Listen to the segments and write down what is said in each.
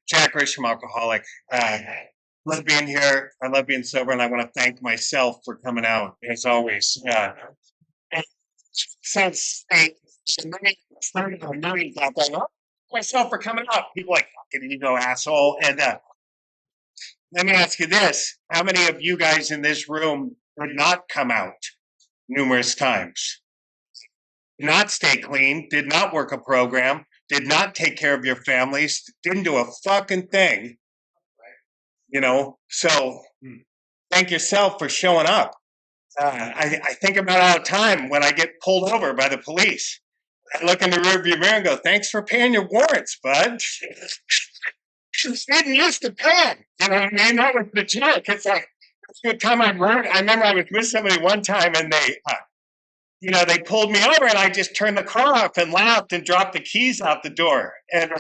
Jack Rich from Alcoholic. Love being here. I love being sober, and I want to thank myself for coming out as always. Since myself for coming out, people like fucking ego asshole. And let me ask you this: how many of you guys in this room did not come out numerous times? Did not stay clean? Did not work a program? Did not take care of your families? Didn't do a fucking thing? So thank yourself for showing up. I think about it all the time when I get pulled over by the police. I look in the rearview mirror and go, thanks for paying your warrants, bud. Didn't used to pay. You know what I mean? That was the joke. It's like, it's a good time I learned. I remember I was with somebody one time and they pulled me over and I just turned the car off and laughed and dropped the keys out the door. And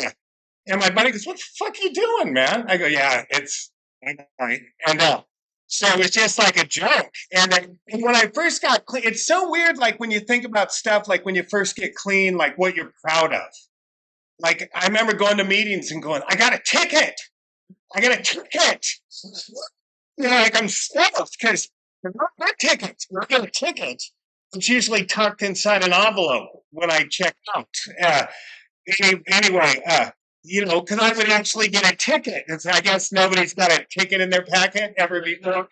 my buddy goes, what the fuck are you doing, man? I go, yeah, it's, and so it was just like a joke. And when I first got clean, it's so weird, like when you think about stuff, like when you first get clean, like what you're proud of. Like I remember going to meetings and going, I got a ticket. I got a ticket. Like I'm stoked because not tickets. I got a ticket. It's usually tucked inside an envelope when I check out. Anyway, because I would actually get a ticket. I guess nobody's got a ticket in their packet ever before.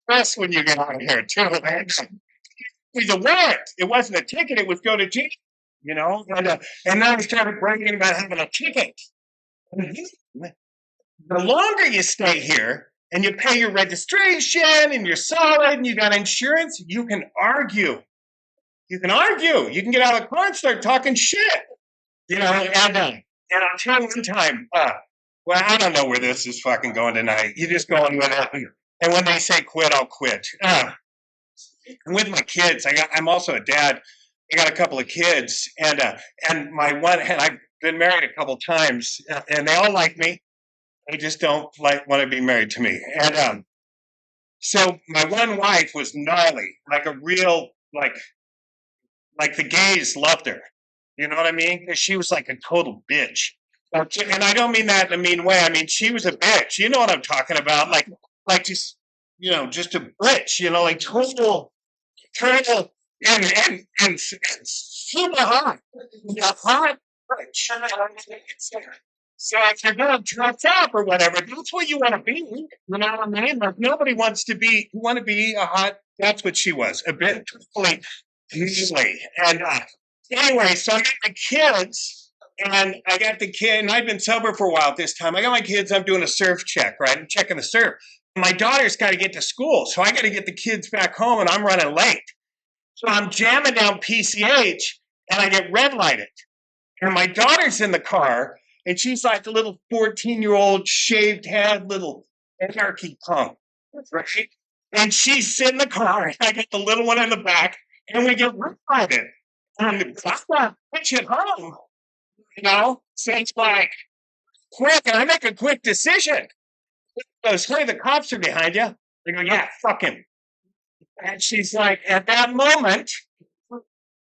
That's when you get out of here, too. It was a warrant. It wasn't a ticket. It was go to jail, and now I started bragging about having a ticket. The longer you stay here and you pay your registration and you're solid and you got insurance, you can argue. You can argue. You can get out of the car and start talking shit. And I'll tell you one time, well, I don't know where this is fucking going tonight. You're just going with it. And when they say quit, I'll quit. I'm with my kids. I'm also a dad. I got a couple of kids, and I've been married a couple times, and they all like me. They just don't want to be married to me. And so my one wife was gnarly, like a real like the gays loved her. You know what I mean? Because she was like a total bitch. And I don't mean that in a mean way. I mean, she was a bitch. You know what I'm talking about? Like just, just a bitch, like total, and super hot. Hot bitch. So if you're going to dress up or whatever, that's what you want to be. You know what I mean? Like nobody wants to be, you want to be a hot, that's what she was. A bit totally easily. And, anyway, so I got the kids, and I've been sober for a while at this time. I got my kids, I'm doing a surf check, right? I'm checking the surf. My daughter's got to get to school, so I got to get the kids back home, and I'm running late. So I'm jamming down PCH, and I get red lighted. And my daughter's in the car, and she's like a little 14-year-old shaved head, little anarchy punk, right? And she's sitting in the car, and I get the little one in the back, and we get red lighted. And that's not bitch at home, So it's like, quick, and I make a quick decision. She goes, hey, the cops are behind you. I go, yeah, fuck him. And she's like, at that moment,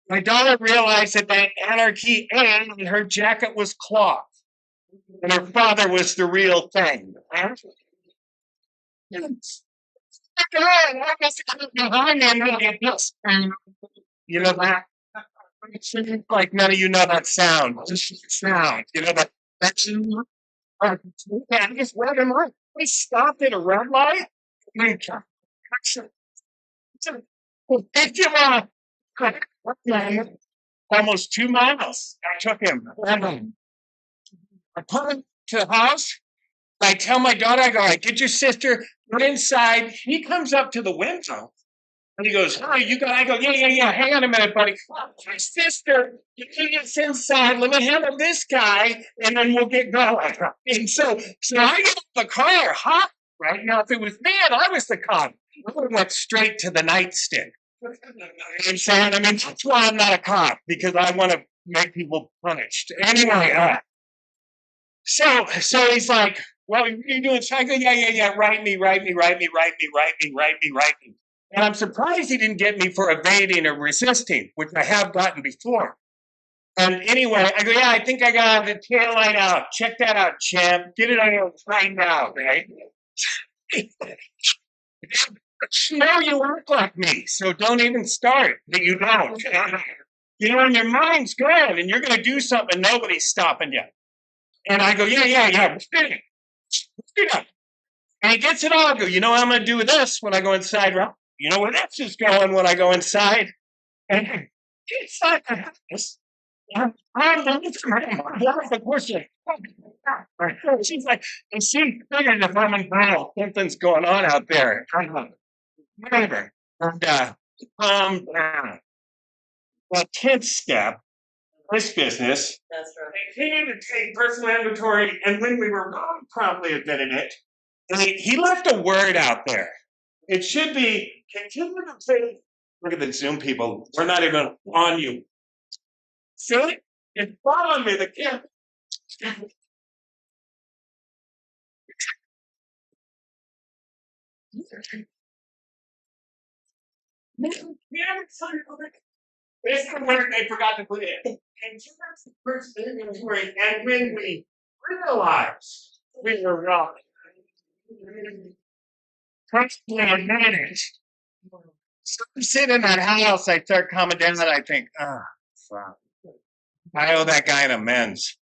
my daughter realized that anarchy and her jacket was cloth. And her father was the real thing. Behind that. Like none of you know that sound. Just sound. That's we stopped at a red light. Almost 2 miles. I took him. I put him to the house. I tell my daughter, I go, get your sister, get inside. He comes up to the window. And he goes, hi, you got, I go, yeah. Hang on a minute, buddy. My sister, you can get inside. Let me handle this guy, and then we'll get going. And so I get the car hot, right? Now, if it was me and I was the cop, I would have went straight to the nightstick. And saying, that's why I'm not a cop, because I want to make people punished. Anyway, so he's like, well, what are you doing? So I go, yeah, write me. And I'm surprised he didn't get me for evading or resisting, which I have gotten before. And anyway, I go, yeah, I think I got the tail light out. Check that out, champ. Get it on right now, right? No, you work like me, so don't even start that you don't. You know, and your mind's going, and you're going to do something, nobody's stopping you. And I go, yeah, we're spinning. And he gets it all. I go, you know what I'm going to do with this when I go inside, Rob? You know where that's just going when I go inside? And inside the house, I'm looking for him. Of course, she's like, and she figured if I'm in battle, something's going on out there. Whatever. And down. Well, 10th step, this business. That's right. They came to take personal inventory, and when we were wrong, promptly admitted it. He left a word out there. It should be continue to say. Look at the Zoom people. We're not even on you. See? It's following me. The camera. This is the word they forgot to put in. And the first inventory, and when we realized we were wrong, personally admitted. So I'm sitting in that house, I start calming down, and I think, fuck. I owe that guy an amends.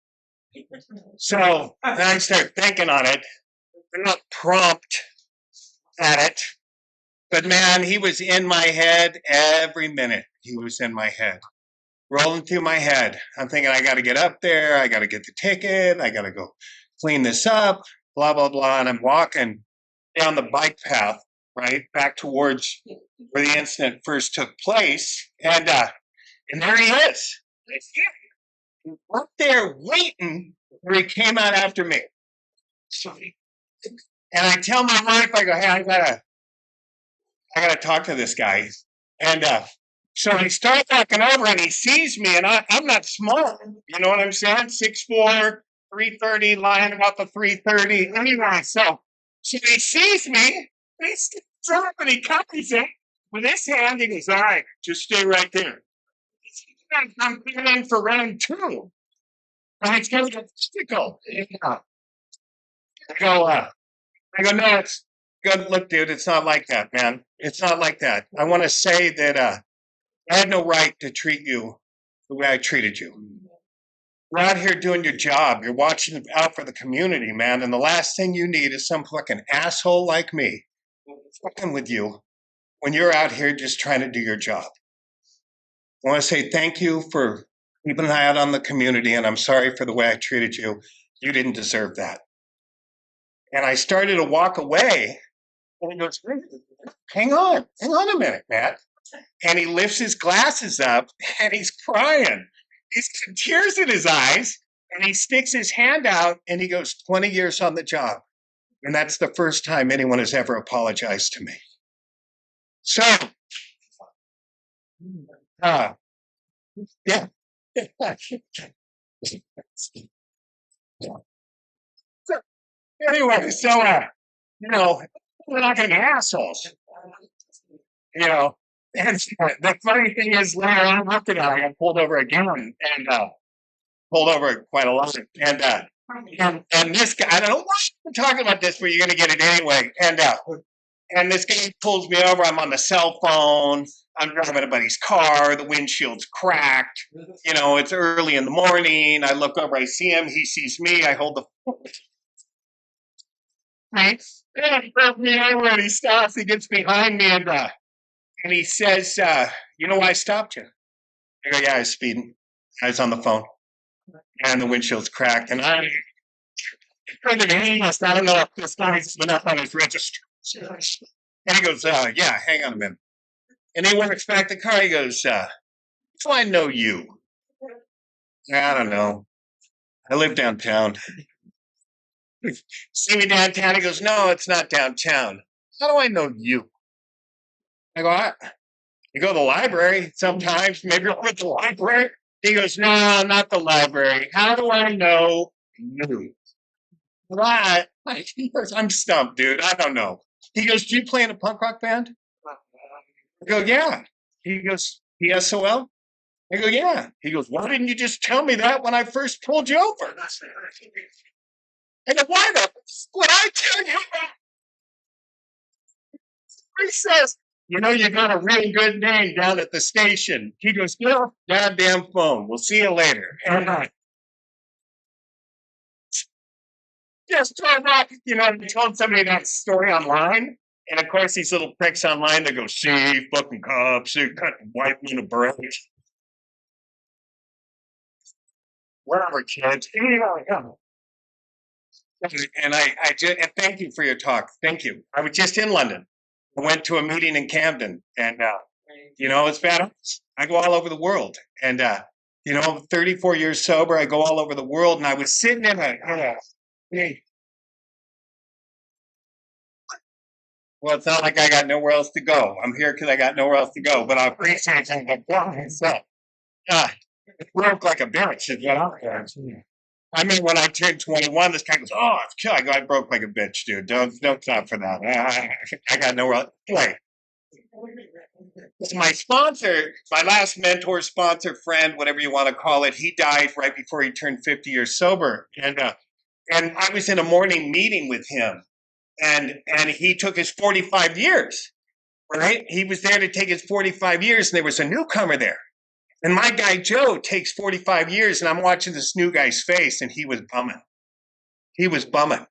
So then I start thinking on it. I'm not prompt at it. But man, he was in my head every minute. He was in my head, rolling through my head. I'm thinking, I got to get up there. I got to get the ticket. I got to go clean this up, blah, blah, blah. And I'm walking down the bike path, right, back towards where the incident first took place. And there he is. Up there waiting where he came out after me. And I tell my wife, I go, hey, I gotta talk to this guy. And so he starts walking over and he sees me, and I'm not small. You know what I'm saying? 6'4", 330, lying about the 330. Anyway, so he sees me, and he stands up and he copies it with his hand. He goes, all right, just stay right there. I'm coming in for round 2. And it's going to get physical. I go, no, it's good. Look, dude, it's not like that, man. It's not like that. I want to say that I had no right to treat you the way I treated you. You're out here doing your job. You're watching out for the community, man. And the last thing you need is some fucking asshole like me fucking with you when you're out here just trying to do your job. I want to say thank you for keeping an eye out on the community, and I'm sorry for the way I treated you. You didn't deserve that. And I started to walk away, and he goes, hang on a minute, Matt. And he lifts his glasses up, and he's crying. He's got tears in his eyes, and he sticks his hand out, and he goes, 20 years on the job. And that's the first time anyone has ever apologized to me. So, yeah. So, anyway, so, we're not going to be assholes. And the funny thing is, later on after that, I got pulled over again, and pulled over quite a lot. And this guy, I don't know why I'm talking about this, but you're going to get it anyway. And this guy pulls me over. I'm on the cell phone. I'm driving a buddy's car. The windshield's cracked. It's early in the morning. I look over. I see him. He sees me. I hold the phone. Right? And he stops. He gets behind me, and he says, you know why I stopped you? I go, yeah, I was speeding. I was on the phone. And the windshield's cracked. And I don't know if this guy's been up on his register. And he goes, yeah, hang on a minute. And he walks back the car. He goes, do I know you? I don't know. I live downtown. See me downtown? He goes, no, it's not downtown. How do I know you? I go, you go to the library sometimes. Maybe you're at the library. He goes, no, not the library. How do I know you? Why? He goes, I'm stumped, dude. I don't know. He goes, do you play in a punk rock band? I go, yeah. He goes, PSOL? I go, yeah. He goes, why didn't you just tell me that when I first pulled you over? I go, why the would I tell you that? He says, you know, you got a really good name down at the station. He goes, get off the goddamn phone. We'll see you later. And I just told that, you know, I told somebody that story online. And of course, these little pricks online, they go, see, fucking cops, they cut white in a break. Whatever, kids. And I just, and thank you for your talk. Thank you. I was just in London. I went to a meeting in Camden, and you know, it's bad. I go all over the world, and you know, 34 years sober. I go all over the world, and I was sitting in a well, it's not like I got nowhere else to go. I'm here because I got nowhere else to go, but I appreciate it. So, it broke like a bitch. Is what I'm saying. I mean, when I turned 21, this guy goes, "Oh, I go, I broke like a bitch, dude. Don't stop for that. I got nowhere else." Anyway, my sponsor, my last mentor, sponsor, friend, whatever you want to call it, he died right before he turned 50 years sober, and I was in a morning meeting with him, and he took his 45 years. Right? He was there to take his 45 years, and there was a newcomer there. And my guy Joe takes 45 years, and I'm watching this new guy's face, and he was bumming. He was bumming.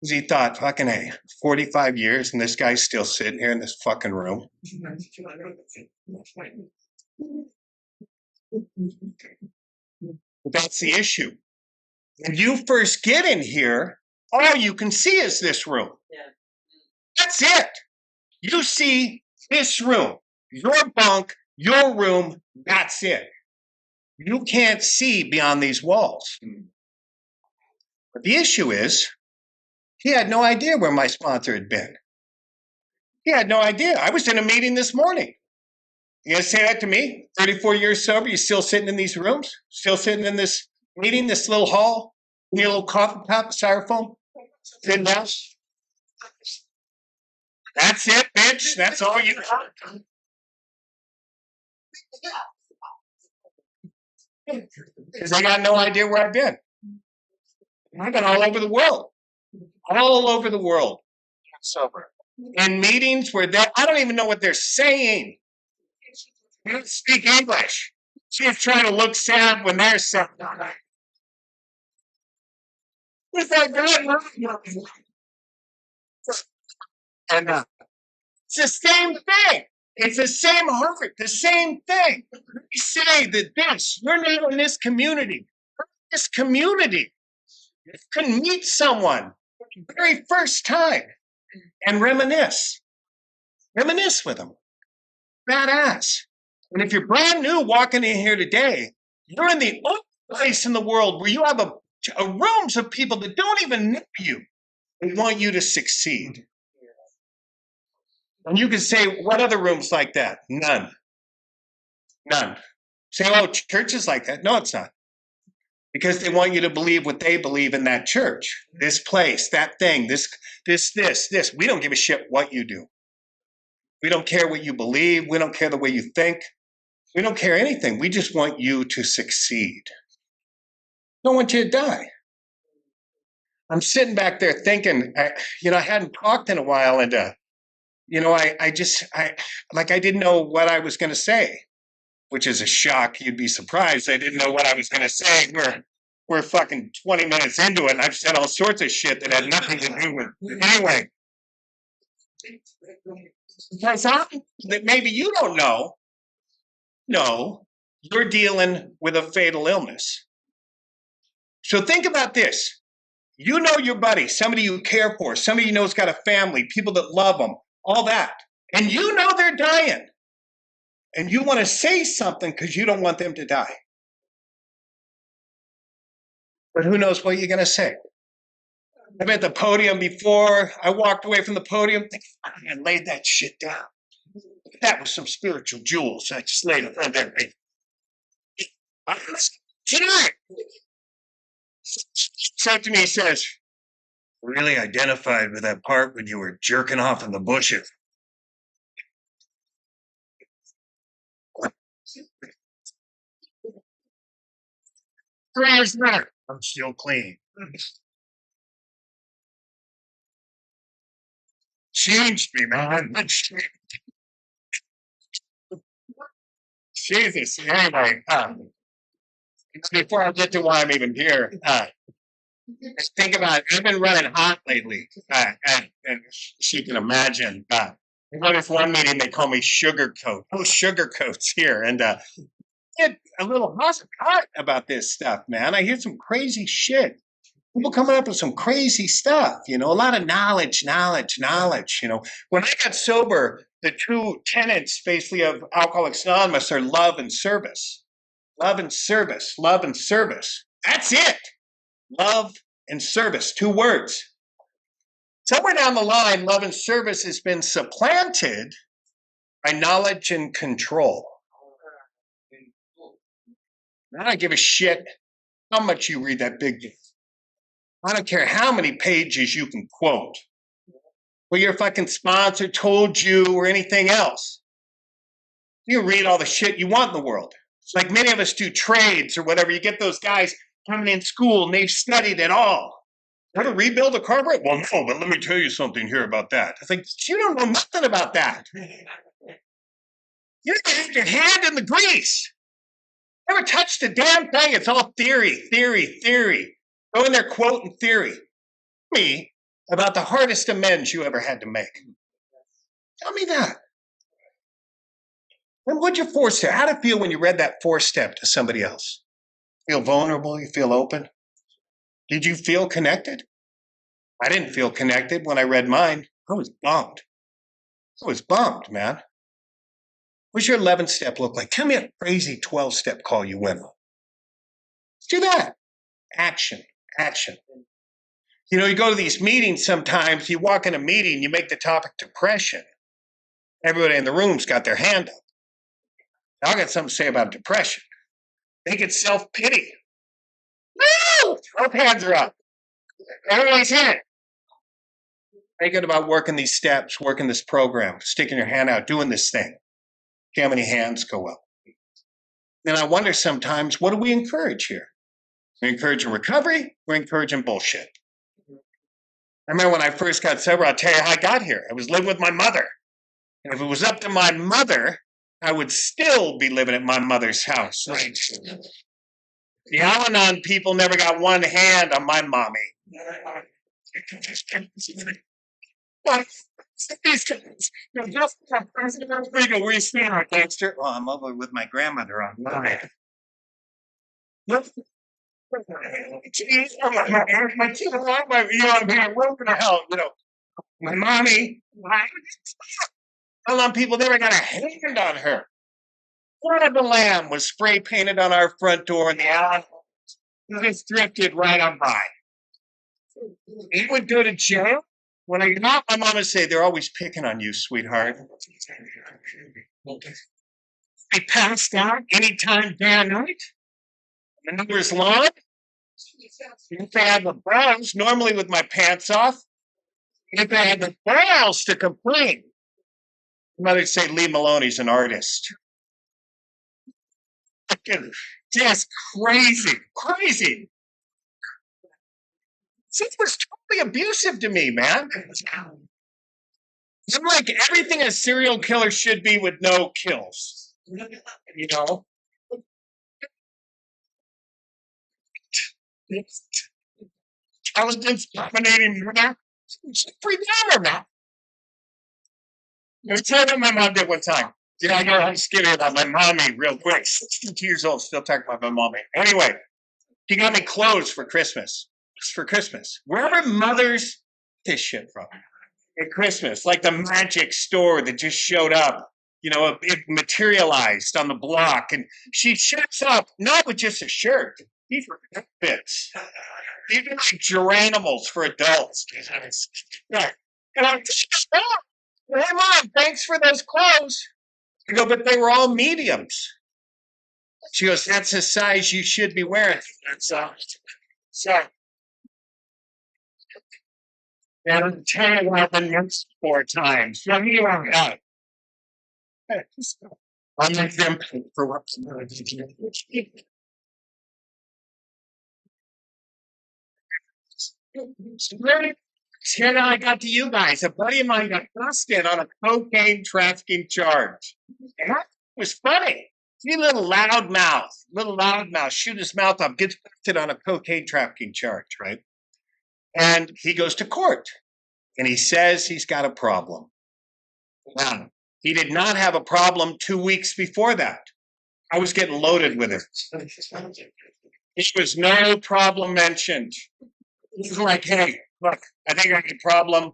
Because he thought, fucking hey, 45 years, and this guy's still sitting here in this fucking room. That's the issue. When you first get in here, all you can see is this room. That's it. You see this room, your bunk, your room, that's it. You can't see beyond these walls. But the issue is, he had no idea where my sponsor had been. He had no idea. I was in a meeting this morning. You gonna say that to me? 34 years sober, you still sitting in these rooms? Still sitting in this meeting, this little hall? In your little coffee cup, styrofoam? Sitting down? That's it, bitch. That's all you got. Because I got no idea where I've been. I've been all over the world. All over the world. Sober. In meetings where I don't even know what they're saying. They don't speak English. She's trying to look sad when they're sad. It's like and it's the same thing. It's the same heart, the same thing. We say that you're not in this community. This community. You can meet someone for the very first time and reminisce. Reminisce with them. Badass. And if you're brand new walking in here today, you're in the only place in the world where you have a rooms of people that don't even know you and want you to succeed. And you can say, what other rooms like that? None. None. Say, oh, church is like that. No, it's not. Because they want you to believe what they believe in that church, this place, that thing, this. We don't give a shit what you do. We don't care what you believe. We don't care the way you think. We don't care anything. We just want you to succeed. We don't want you to die. I'm sitting back there thinking, I hadn't talked in a while, and I didn't know what I was going to say, which is a shock. You'd be surprised. I didn't know what I was going to say. We're fucking 20 minutes into it, and I've said all sorts of shit that had nothing to do with it. Anyway. That maybe you don't know. No, you're dealing with a fatal illness. So think about this. You know your buddy, somebody you care for, somebody you know's got a family, people that love them, all that. And you know they're dying. And you want to say something because you don't want them to die. But who knows what you're going to say. I've been at the podium before. I walked away from the podium and laid that shit down. That was some spiritual jewels. I just laid it on there. Tonight, said to me, he says, really identified with that part when you were jerking off in the bushes. 3 years later, I'm still clean. Changed me, man. Jesus. Anyway, before I get to why I'm even here, think about it. I've been running hot lately. And you can imagine. I go to this one meeting, they call me Sugarcoat. Oh, Sugarcoat's here. And get a little hot about this stuff, man. I hear some crazy shit. People coming up with some crazy stuff, a lot of knowledge. When I got sober, the 2 tenets basically of Alcoholics Anonymous are love and service. Love and service. Love and service. That's it. Love and service. 2 words. Somewhere down the line, love and service has been supplanted by knowledge and control. I don't give a shit how much you read that big book. I don't care how many pages you can quote, or your fucking sponsor told you, or anything else. You read all the shit you want in the world. It's like many of us do trades or whatever. You get those guys coming in school and they've studied it all. How to rebuild a carburetor? Well, no, but let me tell you something here about that. It's like, you don't know nothing about that. You have your hand in the grease. Never touched a damn thing. It's all theory. Go in there quoting theory. Tell me about the hardest amends you ever had to make. Tell me that. And what'd you 4-step? How'd it feel when you read that 4-step to somebody else? Feel vulnerable? You feel open? Did you feel connected? I didn't feel connected when I read mine. I was bummed, man. What's your 11-step look like? Tell me a crazy 12-step call you went on. Let's do that. Action. You go to these meetings sometimes, you walk in a meeting, you make the topic depression. Everybody in the room's got their hand up. I got something to say about depression. Make it self-pity. Woo! Both hands are up. Everybody's in it. Make it about working these steps, working this program, sticking your hand out, doing this thing. See how many hands go up. And I wonder sometimes, what do we encourage here? We're encouraging recovery, we're encouraging bullshit. I remember when I first got sober, I'll tell you how I got here. I was living with my mother. And if it was up to my mother, I would still be living at my mother's house. Right? The Al-Anon people never got one hand on my mommy. Where you stand, gangster? Well, I'm over with my grandmother on mine. My mommy. Al-Anon people never got a hand on her. Blood of the Lamb was spray painted on our front door, and the Al-Anon just drifted right on by. He would go to jail. When I got my mom would say, they're always picking on you, sweetheart. I passed out anytime, day or night. The number's long. If I had the balls, normally with my pants off, if I had the balls to complain, mother'd say, Lee Maloney's an artist. Just crazy. She was totally abusive to me, man. I'm like everything a serial killer should be with no kills. Intelligence dominating murder. She's pretty down man. Let me tell you what my mom did one time. Yeah, I got skinny about my mommy real quick. 62 years old, still talking about my mommy. Anyway, she got me clothes for Christmas. Just for Christmas. Wherever mothers get this shit from. At Christmas, like the magic store that just showed up. It materialized on the block. And she shows up, not with just a shirt. These were outfits. These are like geranimals for adults. Right. And I'm just, hey, Mom, thanks for those clothes. I go, but they were all mediums. She goes, that's the size you should be wearing. So, and I'm telling you what the next 4 times. So you are out. I'm exempt for what's Here now I got to you guys. A buddy of mine got busted on a cocaine trafficking charge. And that was funny. See, little loudmouth, shoot his mouth off, gets busted on a cocaine trafficking charge, right? And he goes to court and he says he's got a problem. Now, he did not have a problem 2 weeks before that. I was getting loaded with it. It was no problem mentioned. He's like, hey, look, I think I got a problem. I'm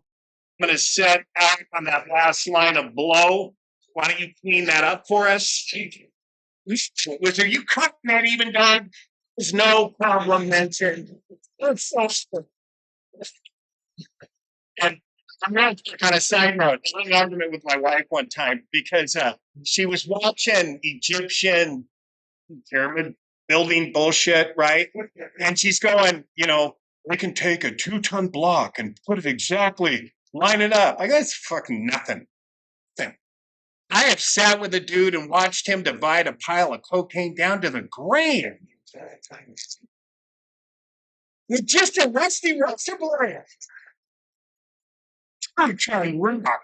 going to set out on that last line of blow. Why don't you clean that up for us? Are you cutting that even, Don? There's no problem mentioned. And I'm not on a side note. I had an argument with my wife one time because she was watching Egyptian pyramid building bullshit, right? And she's going, we can take a 2-ton block and put it exactly, line it up. I guess fucking nothing. I have sat with a dude and watched him divide a pile of cocaine down to the grain. With just a rusty blade. I'm trying to run out.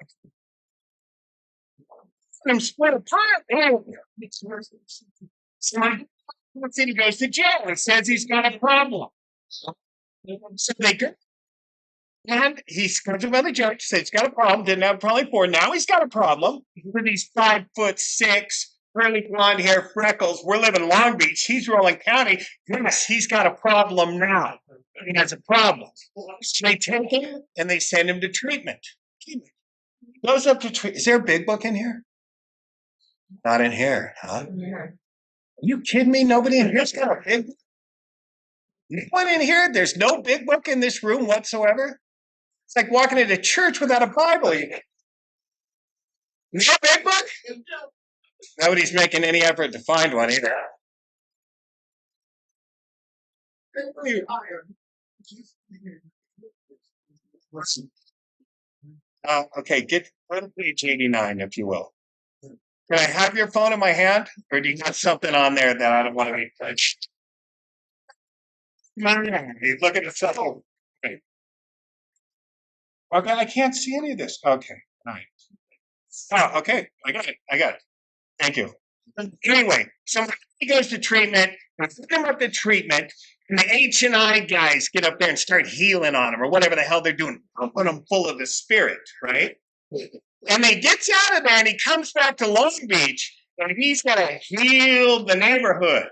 I'm split apart. So he goes to jail and says he's got a problem. So they go. And he's come to the judge, said he's got a problem, didn't have a problem before. Now he's got a problem with these 5'6", curly blonde hair, freckles. We're living in Long Beach. He's Roland County. Yes, he's got a problem now. He has a problem. So they take him and they send him to treatment. He goes up to treatment. Is there a big book in here? Not in here, huh? Are you kidding me? Nobody in here's got a big book? No one in here? There's no big book in this room whatsoever? It's like walking into church without a Bible. No big book? Nobody's making any effort to find one either. Okay, get to page 89, if you will. Can I have your phone in my hand? Or do you got something on there that I don't want to be touched? He's looking at something. Okay. Okay, I can't see any of this. Okay, all right. Oh, okay, I got it. Thank you. Anyway, so he goes to treatment. I put him up to treatment, and the H&I guys get up there and start healing on him, or whatever the hell they're doing, pumping him full of the spirit, right? And he gets out of there, and he comes back to Long Beach, and he's got to heal the neighborhood.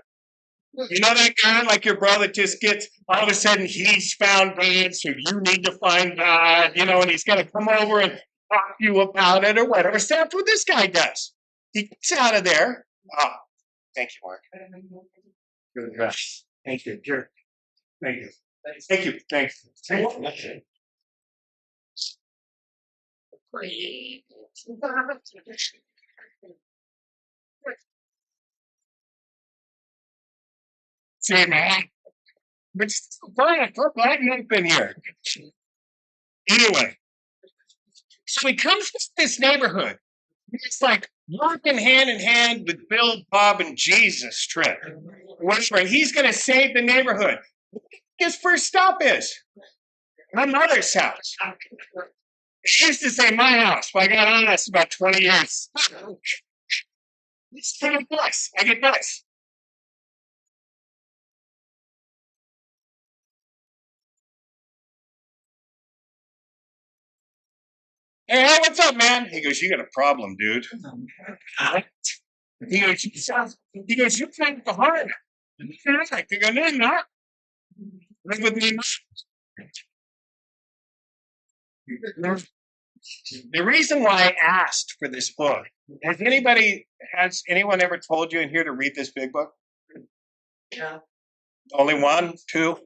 You know that guy, like your brother, just gets, all of a sudden, he's found God, so you need to find God, and he's going to come over and talk to you about it or whatever. So that's what this guy does. He gets out of there. Oh, thank you, Mark. Good. Thank you. Sure. Thank you. Thank you. Thanks. See, man. But still, I've not been here. Anyway, so he comes to this neighborhood. It's like working hand in hand with Bill, Bob, and Jesus trip. And he's going to save the neighborhood. His first stop is my mother's house. She used to say my house, but I got on this about 20 years. It's kind of nice. I get nice. Hey, what's up, man? He goes, you got a problem, dude. He goes, you think the heart. I go, no, not. Live with me. The reason why I asked for this book, has anyone ever told you in here to read this big book? Yeah. Only one, two?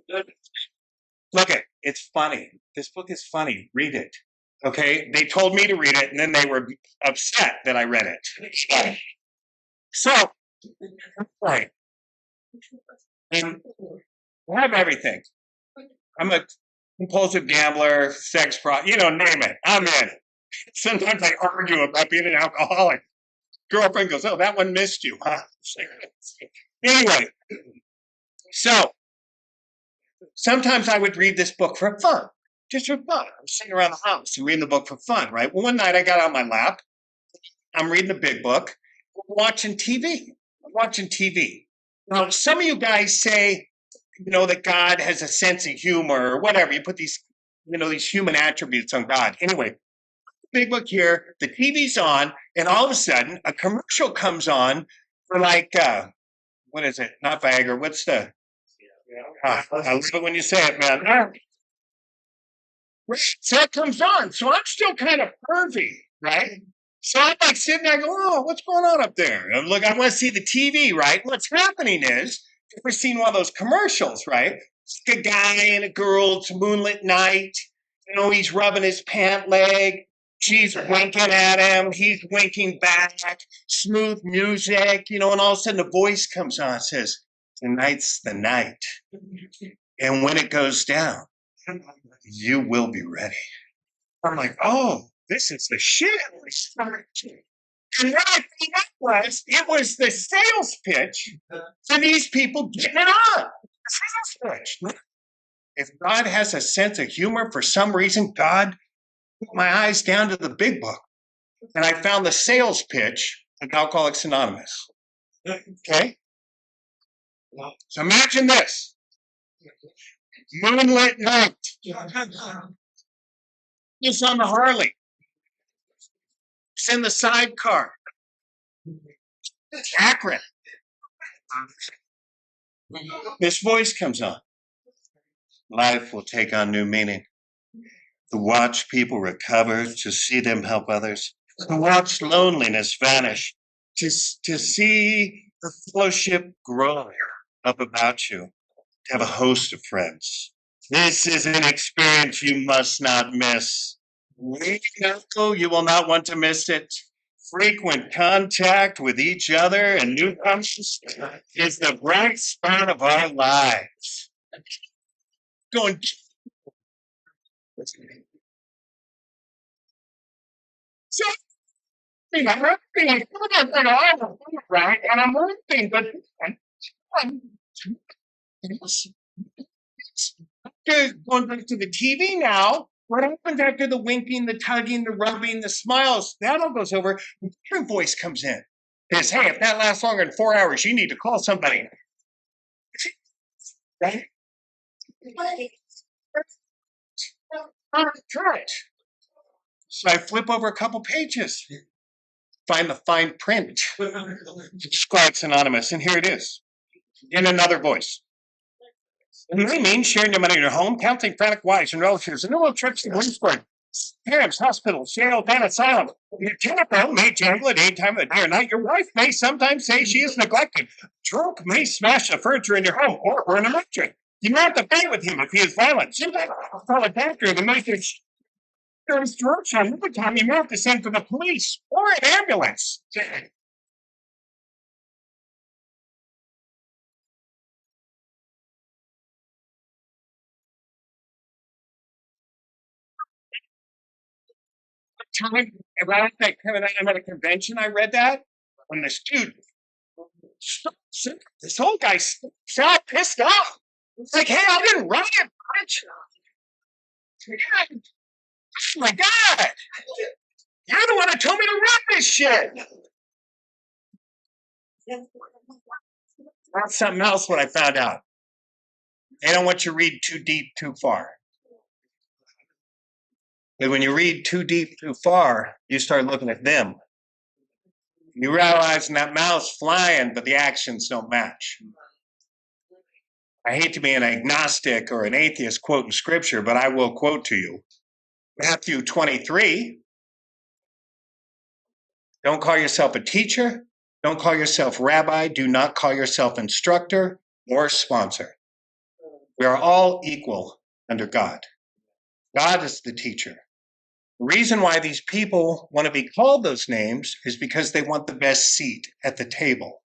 Look it's funny. This book is funny. Read it. Okay, they told me to read it, and then they were upset that I read it. So, right. And I have everything. I'm a compulsive gambler, sex fraud, name it. I'm in. Sometimes I argue about being an alcoholic. Girlfriend goes, oh, that one missed you, huh? Anyway, so sometimes I would read this book for fun, just for fun. I'm sitting around the house and reading the book for fun, right? Well, one night I got on my lap. I'm reading the big book, watching TV. I'm watching TV. Now, some of you guys say, that God has a sense of humor or whatever. You put these, these human attributes on God. Anyway, big book here, the TV's on, and all of a sudden a commercial comes on for what is it? Not Viagra. What's the? I love it when you say it, man. So it comes on. So I'm still kind of pervy, right? So I'm like sitting there, I go, oh, what's going on up there? And look, I want to see the TV, right? What's happening is, if we're seeing one of those commercials, right? It's like a guy and a girl, it's a moonlit night. He's rubbing his pant leg. She's winking at him. He's winking back. Smooth music, and all of a sudden the voice comes on and says, tonight's the night. And when it goes down, you will be ready. I'm like, oh, this is the shit. And what I think it was the sales pitch for these people getting it on. The sales pitch. If God has a sense of humor, for some reason, God put my eyes down to the big book, and I found the sales pitch of Alcoholics Anonymous. Okay? So imagine this. Moonlit night. He's on the Harley. He's in the sidecar. Akron. This voice comes on. Life will take on new meaning. To watch people recover, to see them help others, to watch loneliness vanish, to see the fellowship grow up about you, to have a host of friends. This is an experience you must not miss. You will not want to miss it. Frequent contact with each other and newcomers is the bright spot of our lives. Going. So, I'm working, right? And I'm working, but going back to the TV now, what happens after the winking, the tugging, the rubbing, the smiles? That all goes over. A different voice comes in. Says, hey, if that lasts longer than 4 hours, you need to call somebody. Right? Church. So I flip over a couple pages, find the fine print. Alcoholics Anonymous, and here it is, in another voice. And they mean sharing your money in your home, counseling frantic wives and relatives, innumerable trips to Williamsburg, parents, hospitals, jail, and asylum. Your telephone may jangle at any time of the day or night. Your wife may sometimes say she is neglected. Drunk may smash the furniture in your home or burn a mattress. You may have to fight with him if he is violent. Sometimes call a doctor to make it instruction. Another time you may have to send for the police or an ambulance. Time around that I'm at a convention, I read that when the student, this whole guy shot pissed off. It's like, hey, I didn't write it, bitch. Oh my God. You're the one that told me to write this shit. That's something else what I found out. They don't want you to read too deep, too far. But when you read too deep, too far, you start looking at them. You realize that mouse flying, but the actions don't match. I hate to be an agnostic or an atheist quoting scripture, but I will quote to you. Matthew 23. Don't call yourself a teacher. Don't call yourself rabbi. Do not call yourself instructor or sponsor. We are all equal under God. God is the teacher. The reason why these people want to be called those names is because they want the best seat at the table.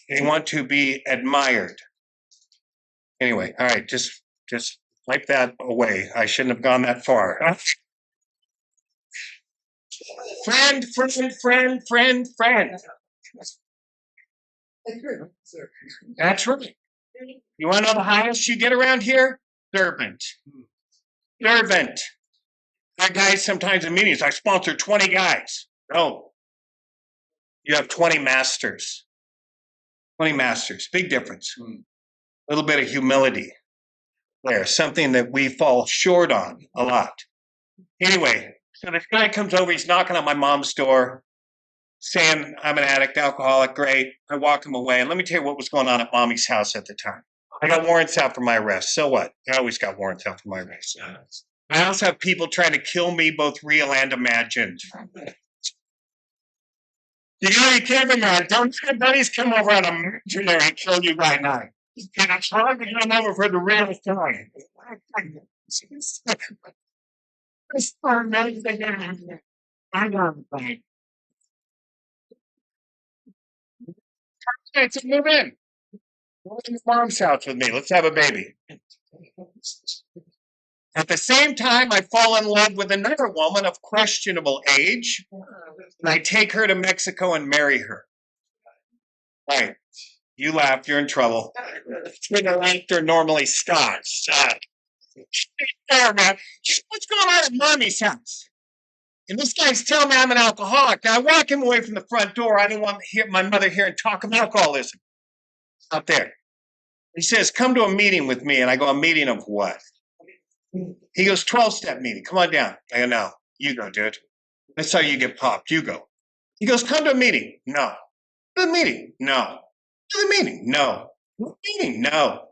They want to be admired. Anyway, all right, just wipe that away. I shouldn't have gone that far. Friend. That's right. You want to know the highest you get around here? Servant. Servant. I have guys sometimes in meetings, I sponsor 20 guys. No. You have 20 masters. 20 masters. Big difference. A little bit of humility there. Something that we fall short on a lot. Anyway, so this guy comes over. He's knocking on my mom's door, saying I'm an addict, alcoholic. Great. I walk him away. And let me tell you what was going on at mommy's house at the time. I got warrants out for my arrest. So what? I always got warrants out for my arrest. I also have people trying to kill me, both real and imagined. You can't imagine. Don't let buddies come over on imaginary and kill you right now. And it's hard to come over for the real story. It's so amazing. I don't think. So move in. Go to your mom's house with me. Let's have a baby. At the same time, I fall in love with another woman of questionable age, and I take her to Mexico and marry her. Right. You laugh, you're in trouble. When the laughter normally starts. There, man. What's going on at mommy's house? And this guy's telling me I'm an alcoholic. Now, I walk him away from the front door. I didn't want to hear my mother hearing talk of alcoholism out there. He says, come to a meeting with me. And I go, a meeting of what? He goes, 12-step meeting. Come on down. I go, no. You go, dude. That's how you get popped. You go. He goes, come to a meeting. No. To the meeting. No. To the meeting. No. Meeting. No.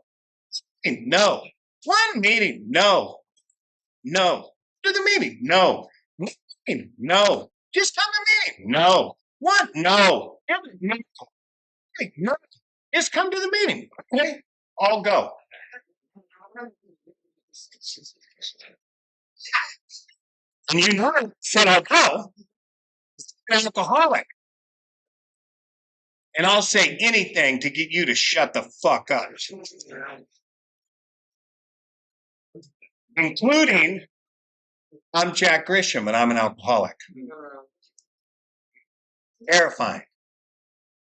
No. One meeting. No. No. To the meeting. No. Meeting. No. Just come to the meeting. No. What? No. No. Just come to the meeting. Okay? I'll go. And you know, I said I'll go. I'm an alcoholic. And I'll say anything to get you to shut the fuck up. Including, I'm Jack Grisham and I'm an alcoholic. Terrifying.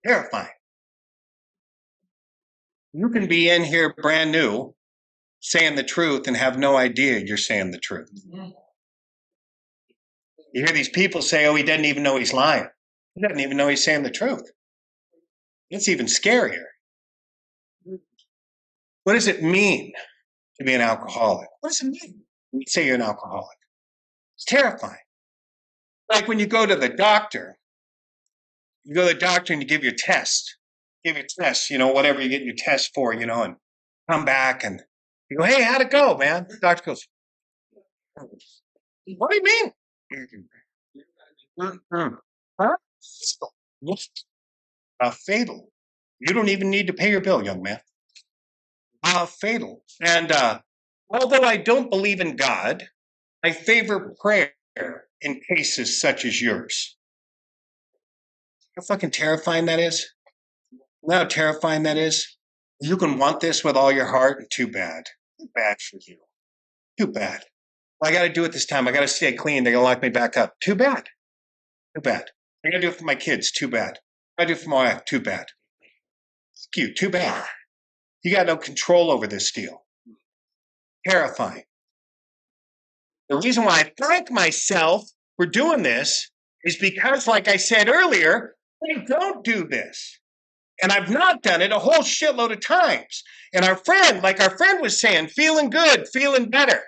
Terrifying. You can be in here brand new, saying the truth and have no idea you're saying the truth. You hear these people say, oh, he doesn't even know he's lying. He doesn't even know he's saying the truth. It's even scarier. What does it mean to be an alcoholic? What does it mean when you say you're an alcoholic? It's terrifying. Like when you go to the doctor, and you give your test. Give your test, whatever you get your test for, and come back and you go, hey, how'd it go, man? The doctor goes, what do you mean? Huh? Fatal. You don't even need to pay your bill, young man. Fatal. And although I don't believe in God, I favor prayer in cases such as yours. How fucking terrifying that is? You know how terrifying that is? You can want this with all your heart, and too bad. Too bad for you. Too bad. Well, I got to do it this time. I got to stay clean. They're going to lock me back up. Too bad. Too bad. I got to do it for my kids. Too bad. I do it for my wife. Too bad. Fuck you. Too bad. You got no control over this deal. Terrifying. The reason why I thank myself for doing this is because, like I said earlier, I don't do this. And I've not done it a whole shitload of times. And our friend was saying, feeling good, feeling better.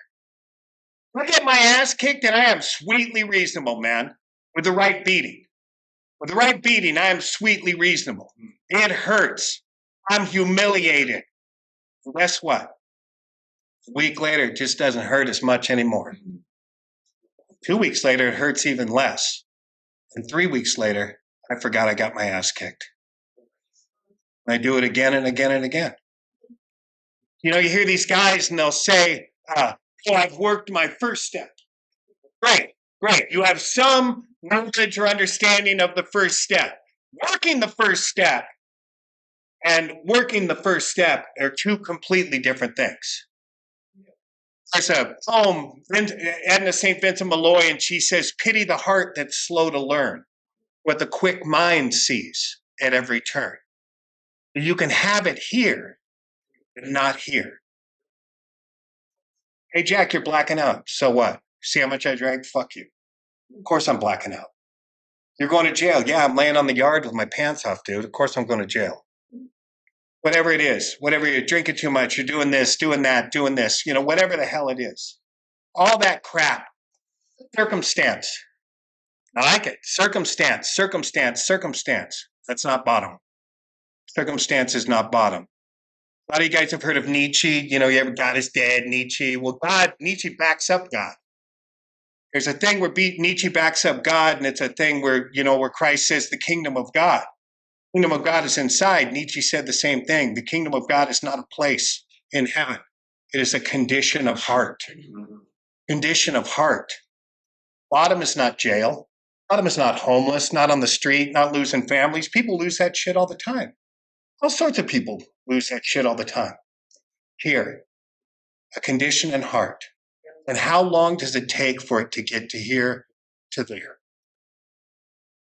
I get my ass kicked and I am sweetly reasonable, man. With the right beating. With the right beating, I am sweetly reasonable. It hurts. I'm humiliated. And guess what? A week later, it just doesn't hurt as much anymore. 2 weeks later, it hurts even less. And 3 weeks later, I forgot I got my ass kicked. And I do it again and again and again. You hear these guys and they'll say, I've worked my first step. Great. You have some knowledge or understanding of the first step. Working the first step and working the first step are two completely different things. There's a poem, Edna St. Vincent Malloy, and she says, pity the heart that's slow to learn what the quick mind sees at every turn. You can have it here. but not here. Hey, Jack, you're blacking out. So what? See how much I drank? Fuck you. Of course I'm blacking out. You're going to jail. Yeah, I'm laying on the yard with my pants off, dude. Of course I'm going to jail. Whatever it is, whatever you're drinking too much, you're doing this, doing that, doing this, whatever the hell it is. All that crap. Circumstance. I like it. Circumstance, circumstance, circumstance. That's not bottom. Circumstance is not bottom. A lot of you guys have heard of Nietzsche. You ever God is dead, Nietzsche. Well, Nietzsche backs up God. There's a thing where Nietzsche backs up God, and it's a thing where, where Christ says the kingdom of God. The kingdom of God is inside. Nietzsche said the same thing. The kingdom of God is not a place in heaven. It is a condition of heart. Condition of heart. Bottom is not jail. Bottom is not homeless, not on the street, not losing families. People lose that shit all the time. All sorts of people lose that shit all the time. Here, a condition in heart. And how long does it take for it to get to here, to there?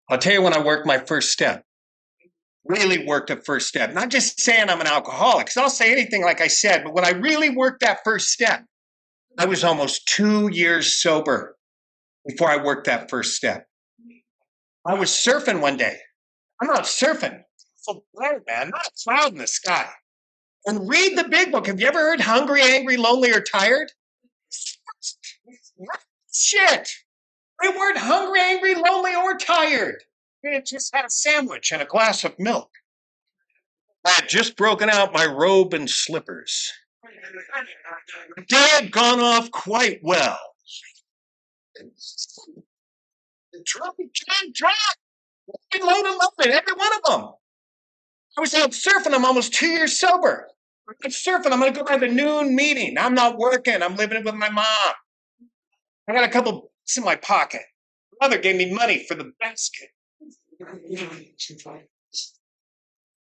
I'll tell you when I worked my first step. Really worked a first step. Not just saying I'm an alcoholic, because I'll say anything like I said, but when I really worked that first step, I was almost 2 years sober before I worked that first step. I was surfing one day. I'm not surfing. So bright, man, not a cloud in the sky. And read the big book. Have you ever heard hungry, angry, lonely, or tired? Shit. They weren't hungry, angry, lonely, or tired. They had just had a sandwich and a glass of milk. I had just broken out my robe and slippers. The day had gone off quite well. Drop. Load them up in every one of them. I was out surfing. I'm almost 2 years sober. I'm surfing. I'm going to go to the noon meeting. I'm not working. I'm living with my mom. I got a couple bucks in my pocket. Mother gave me money for the basket.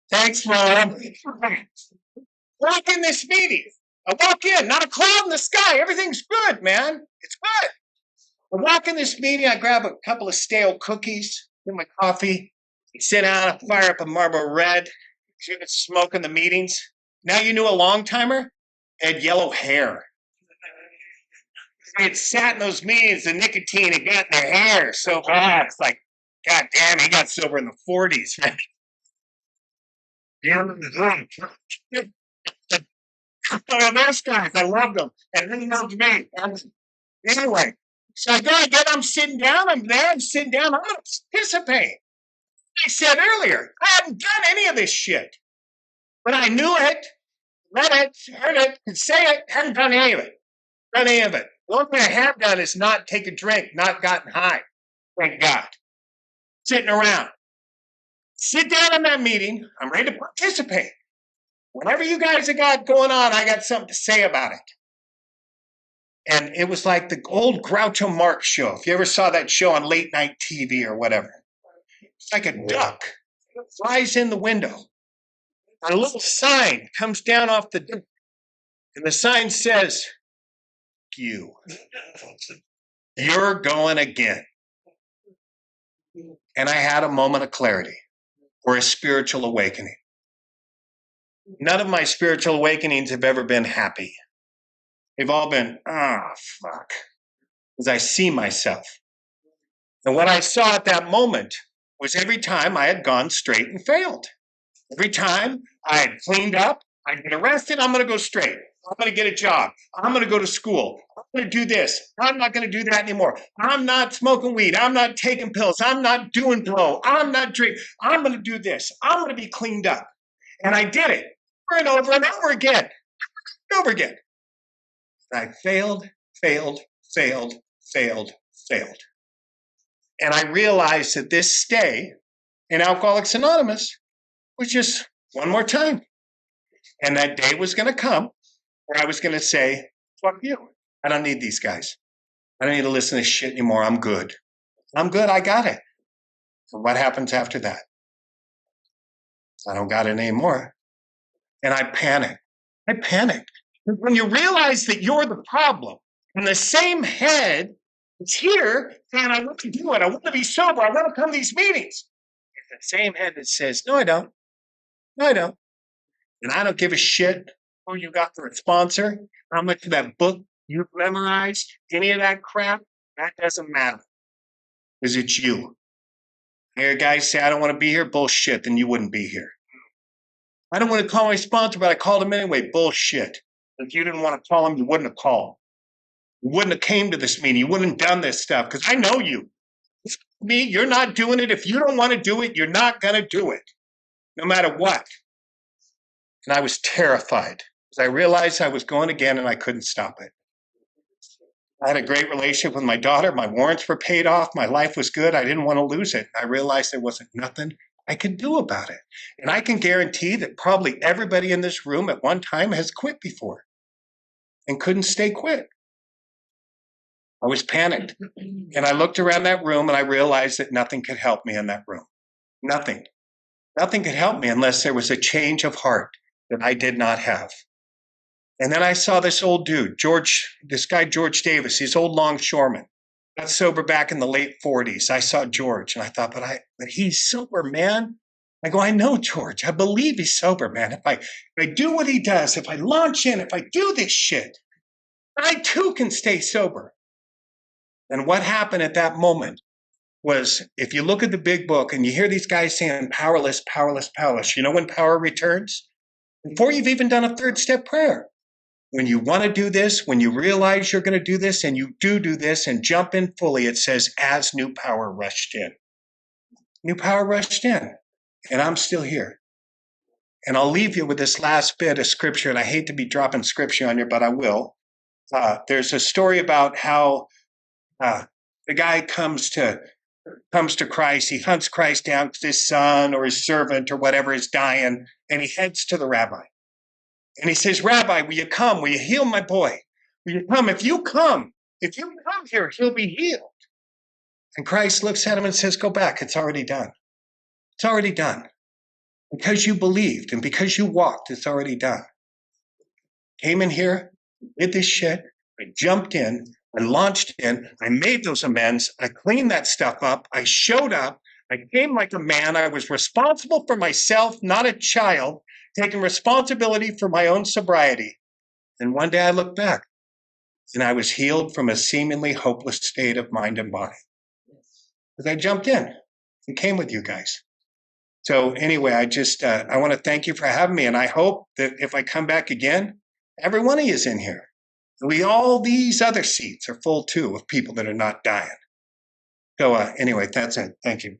Thanks, Mom. Walk in this meeting. I walk in, not a cloud in the sky. Everything's good, man. It's good. I walk in this meeting. I grab a couple of stale cookies, get my coffee, sit down, I fire up a Marlboro Red. You could smoke in the meetings. Now you knew a long timer had yellow hair. They had sat in those meetings, the nicotine had got in their hair so bad. It's like, God damn, he got sober in the 40s. Those guys, I loved them. And they loved me. Anyway, so I'm sitting down, I'm sitting down, I'm going to participate. I said earlier, I hadn't done any of this shit. But I knew it, read it, heard it, could say it, hadn't done any of it. Done any of it. The only thing I have done is not take a drink, not gotten high. Thank God. Sitting around. Sit down in that meeting. I'm ready to participate. Whatever you guys have got going on, I got something to say about it. And it was like the old Groucho Marx show. If you ever saw that show on late night TV or whatever. It's like a duck. It flies in the window. A little sign comes down off the duck. And the sign says, you're going again. And I had a moment of clarity or a spiritual awakening. None of my spiritual awakenings have ever been happy. They've all been, fuck. Because I see myself. And what I saw at that moment was every time I had gone straight and failed. Every time I had cleaned up, I'd get arrested, I'm going to go straight. I'm going to get a job. I'm going to go to school. I'm going to do this. I'm not going to do that anymore. I'm not smoking weed. I'm not taking pills. I'm not doing blow. I'm not drinking. I'm going to do this. I'm going to be cleaned up. And I did it over and over and over again. Over again. I failed. And I realized that this stay in Alcoholics Anonymous was just one more time. And that day was going to come where I was going to say, fuck you. I don't need these guys. I don't need to listen to this shit anymore. I'm good. I got it. So what happens after that? I don't got it anymore. And I panicked. When you realize that you're the problem, and the same head is here saying, I want to do it. I want to be sober. I want to come to these meetings. It's the same head that says, no, I don't. And I don't give a shit who you got for a sponsor, how much of that book you've memorized, any of that crap, that doesn't matter. Because it's you. Here, guys say, I don't want to be here. Bullshit. Then you wouldn't be here. I don't want to call my sponsor, but I called him anyway. Bullshit. If you didn't want to call him, you wouldn't have called. You wouldn't have came to this meeting. You wouldn't have done this stuff because I know you. Me, you're not doing it. If you don't want to do it, you're not going to do it, no matter what. And I was terrified because I realized I was going again and I couldn't stop it. I had a great relationship with my daughter. My warrants were paid off. My life was good. I didn't want to lose it. I realized there wasn't nothing I could do about it. And I can guarantee that probably everybody in this room at one time has quit before and couldn't stay quit. I was panicked. And I looked around that room and I realized that nothing could help me in that room. Nothing. Nothing could help me unless there was a change of heart that I did not have. And then I saw this old dude, George Davis, he's old longshoreman. Got sober back in the late 40s. I saw George and I thought, but he's sober, man. I go, I know George. I believe he's sober, man. If I do what he does, if I launch in, if I do this shit, I too can stay sober. And what happened at that moment was, if you look at the big book and you hear these guys saying powerless, powerless, powerless, you know when power returns? Before you've even done a third step prayer. When you want to do this, when you realize you're going to do this and you do this and jump in fully, it says, as new power rushed in. New power rushed in. And I'm still here. And I'll leave you with this last bit of scripture. And I hate to be dropping scripture on you, but I will. There's a story about how the guy comes to Christ. He hunts Christ down because his son or his servant or whatever is dying. And he heads to the rabbi. And he says, Rabbi, will you come? Will you heal my boy? Will you come? If you come here, he'll be healed. And Christ looks at him and says, go back. It's already done. It's already done. Because you believed and because you walked, it's already done. Came in here, did this shit. I jumped in. I launched in. I made those amends. I cleaned that stuff up. I showed up. I came like a man. I was responsible for myself, not a child, taking responsibility for my own sobriety. And one day I looked back and I was healed from a seemingly hopeless state of mind and body. Because I jumped in and came with you guys. So anyway, I want to thank you for having me. And I hope that if I come back again, every one of you is in here. All these other seats are full too of people that are not dying. So anyway, that's it. Thank you.